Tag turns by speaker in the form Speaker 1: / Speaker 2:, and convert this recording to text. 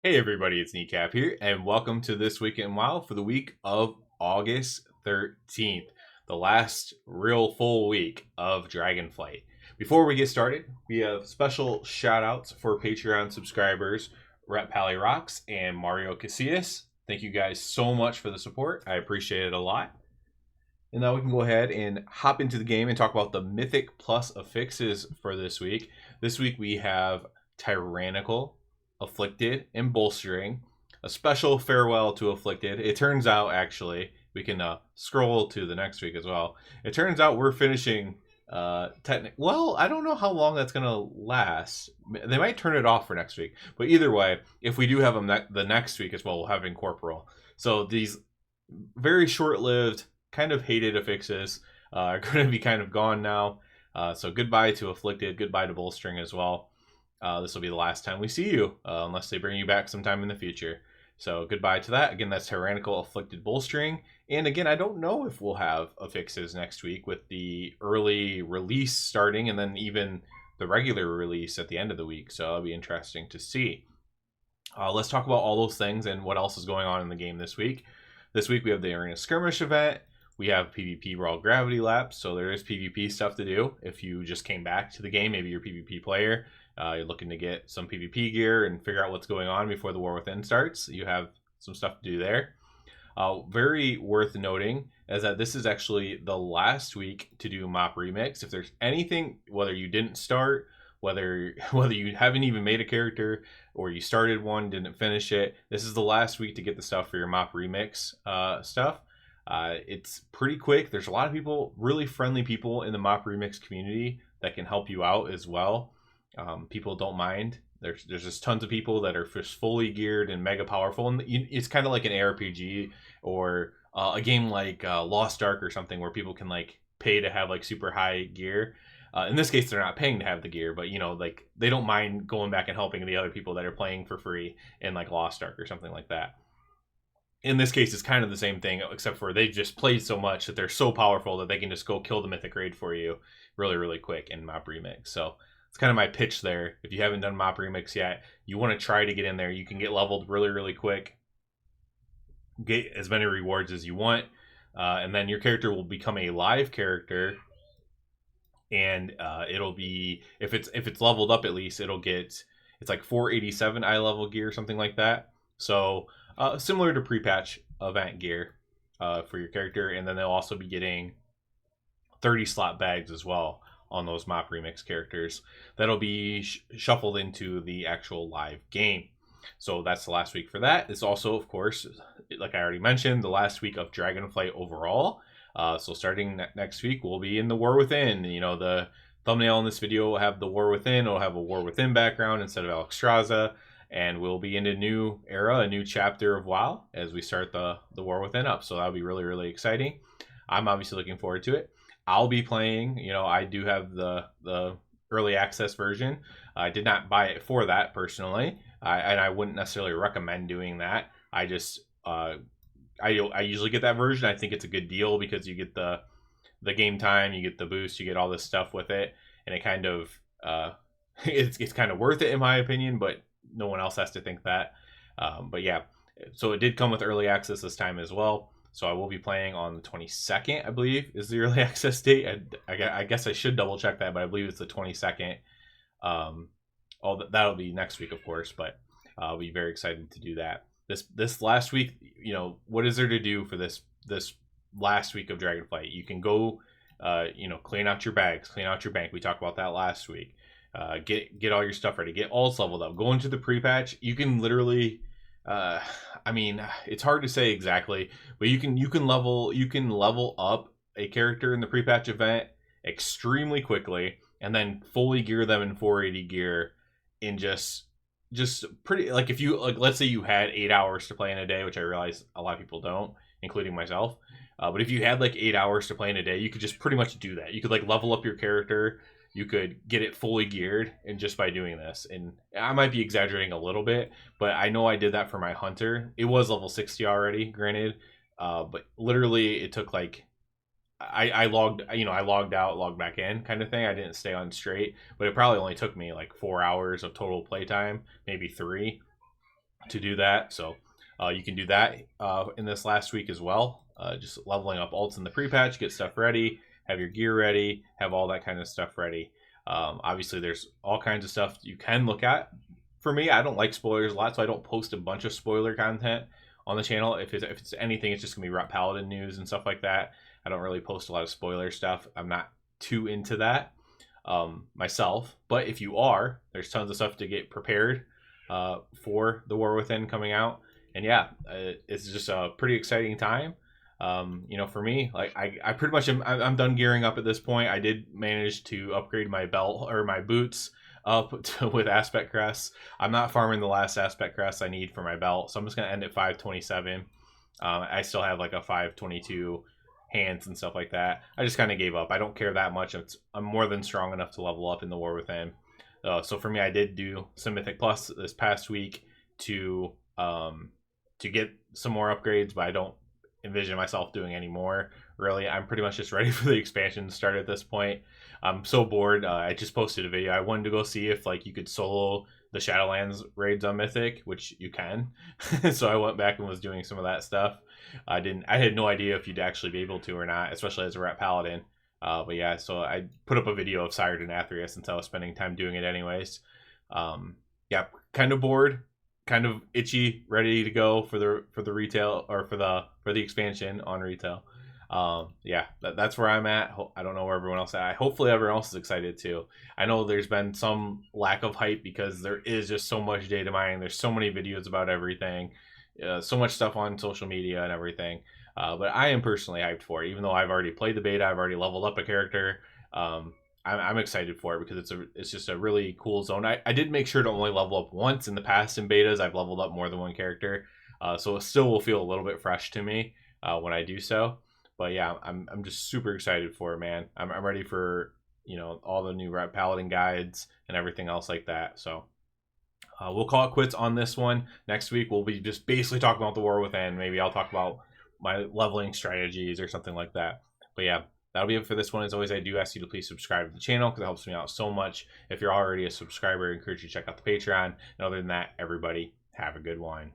Speaker 1: Hey everybody, it's Kneecap here, and welcome to This Week in WoW for the week of August 13th, the last real full week of Dragonflight. Before we get started, we have special shout outs for Patreon subscribers Rep Pally Rocks and Mario Casillas. Thank you guys so much for the support. I appreciate it a lot. And now we can go ahead and hop into the game and talk about the Mythic Plus affixes for this week. This week we have Tyrannical, Afflicted, and Bolstering. A special farewell to Afflicted. It turns out, actually, we can scroll to the next week as well. It turns out we're finishing well, I don't know how long that's going to last. They might turn it off for next week. But either way, if we do have them the next week as well, we'll have Incorporeal. So these very short-lived, kind of hated affixes are going to be kind of gone now. So goodbye to Afflicted, goodbye to Bolstering as well. This will be the last time we see you, unless they bring you back sometime in the future. So goodbye to that. Again, that's Tyrannical, Afflicted, Bolstering. And again, I don't know if we'll have affixes next week with the early release starting and then even the regular release at the end of the week. So it'll be interesting to see. Let's talk about all those things and what else is going on in the game this week. This week we have the Arena Skirmish event. We have PvP Brawl Gravity Laps, so there is PvP stuff to do. If you just came back to the game, maybe you're a PvP player, you're looking to get some PvP gear and figure out what's going on before the War Within starts, you have some stuff to do there. Very worth noting is that this is actually the last week to do Mop Remix. If there's anything, whether you didn't start, whether you haven't even made a character or you started one, didn't finish it, this is the last week to get the stuff for your Mop Remix stuff. It's pretty quick. There's a lot of people, really friendly people in the Mop Remix community that can help you out as well. People don't mind. There's just tons of people that are just fully geared and mega powerful, and it's kind of like an ARPG or a game like Lost Ark or something where people can like pay to have like super high gear. In this case, they're not paying to have the gear, but like they don't mind going back and helping the other people that are playing for free in like Lost Ark or something like that. In this case, it's kind of the same thing, except for they just played so much that they're so powerful that they can just go kill the mythic raid for you really, really quick in Mop Remix. So it's kind of my pitch there. If you haven't done Mop Remix yet, you want to try to get in there. You can get leveled really, really quick, get as many rewards as you want, and then your character will become a live character. And it'll be, if it's leveled up, at least it'll get, it's like 487 eye level gear or something like that. So similar to pre-patch event gear for your character, and then they'll also be getting 30 slot bags as well on those Mop Remix characters that'll be shuffled into the actual live game. So that's the last week for that. It's also, of course, like I already mentioned, the last week of Dragonflight overall. So starting next week, we'll be in the War Within. The thumbnail in this video will have the War Within. It'll have a War Within background instead of Alexstrasza. And we'll be in a new era, a new chapter of WoW as we start the War Within up. So that'll be really, really exciting. I'm obviously looking forward to it. I'll be playing, I do have the early access version. I did not buy it for that personally, and I wouldn't necessarily recommend doing that. I just, I usually get that version. I think it's a good deal because you get the game time, you get the boost, you get all this stuff with it, and it kind of, it's kind of worth it in my opinion, but no one else has to think that. But yeah, so it did come with early access this time as well. So I will be playing on the 22nd, I believe, is the early access date. I guess I should double check that, but I believe it's the 22nd. That'll be next week, of course, but I'll be very excited to do that. This last week, what is there to do for this last week of Dragonflight? You can go, clean out your bags, clean out your bank. We talked about that last week. Get all your stuff ready. Get alts leveled up. Go into the pre-patch. You can literally, it's hard to say exactly, but you can level up a character in the pre-patch event extremely quickly, and then fully gear them in 480 gear in just pretty, like, if you, like, let's say you had 8 hours to play in a day, which I realize a lot of people don't, including myself. But if you had like 8 hours to play in a day, you could just pretty much do that. You could like level up your character. You could get it fully geared, and just by doing this, and I might be exaggerating a little bit, but I know I did that for my hunter. It was level 60 already, granted, but literally it took like, I logged out, logged back in kind of thing. I didn't stay on straight, but it probably only took me like 4 hours of total playtime, maybe 3. to do that. So you can do that in this last week as well. Just leveling up alts in the pre-patch, get stuff ready, have your gear ready, have all that kind of stuff ready. Obviously, there's all kinds of stuff you can look at. For me, I don't like spoilers a lot, so I don't post a bunch of spoiler content on the channel. If it's anything, it's just gonna be Rep Paladin news and stuff like that. I don't really post a lot of spoiler stuff. I'm not too into that myself. But if you are, there's tons of stuff to get prepared for the War Within coming out. And yeah, it's just a pretty exciting time. For me, like I pretty much I'm done gearing up at this point. I did manage to upgrade my belt or my boots up with aspect crests. I'm not farming the last aspect crest I need for my belt, so I'm just gonna end at 527. I still have like a 522 hands and stuff like that. I just kind of gave up. I don't care that much. I'm more than strong enough to level up in the War Within. So for me, I did do some Mythic Plus this past week to get some more upgrades, but I don't envision myself doing any more. Really, I'm pretty much just ready for the expansion to start at this point. I'm so bored. I just posted a video. I wanted to go see if like you could solo the Shadowlands raids on Mythic, which you can. So I went back and was doing some of that stuff. I had no idea if you'd actually be able to or not, especially as a Rat Paladin. But yeah, so I put up a video of Sired and Athreus since I was spending time doing it anyways. Yeah, kind of bored, kind of itchy, ready to go for the retail or for the expansion on retail. Yeah, that's where I'm at. I don't know where everyone else is at. Hopefully everyone else is excited too. I know there's been some lack of hype because there is just so much data mining. There's so many videos about everything, so much stuff on social media and everything. But I am personally hyped for it, even though I've already played the beta. I've already leveled up a character. I'm excited for it because it's just a really cool zone. I did make sure to only level up once in the past in betas. I've leveled up more than one character, so it still will feel a little bit fresh to me when I do so. But yeah, I'm just super excited for it, man. I'm ready for all the new Red Paladin guides and everything else like that. So we'll call it quits on this one. Next week we'll be just basically talking about the War Within. Maybe I'll talk about my leveling strategies or something like that. But yeah, that'll be it for this one. As always, I do ask you to please subscribe to the channel because it helps me out so much. If you're already a subscriber, I encourage you to check out the Patreon. And other than that, everybody, have a good one.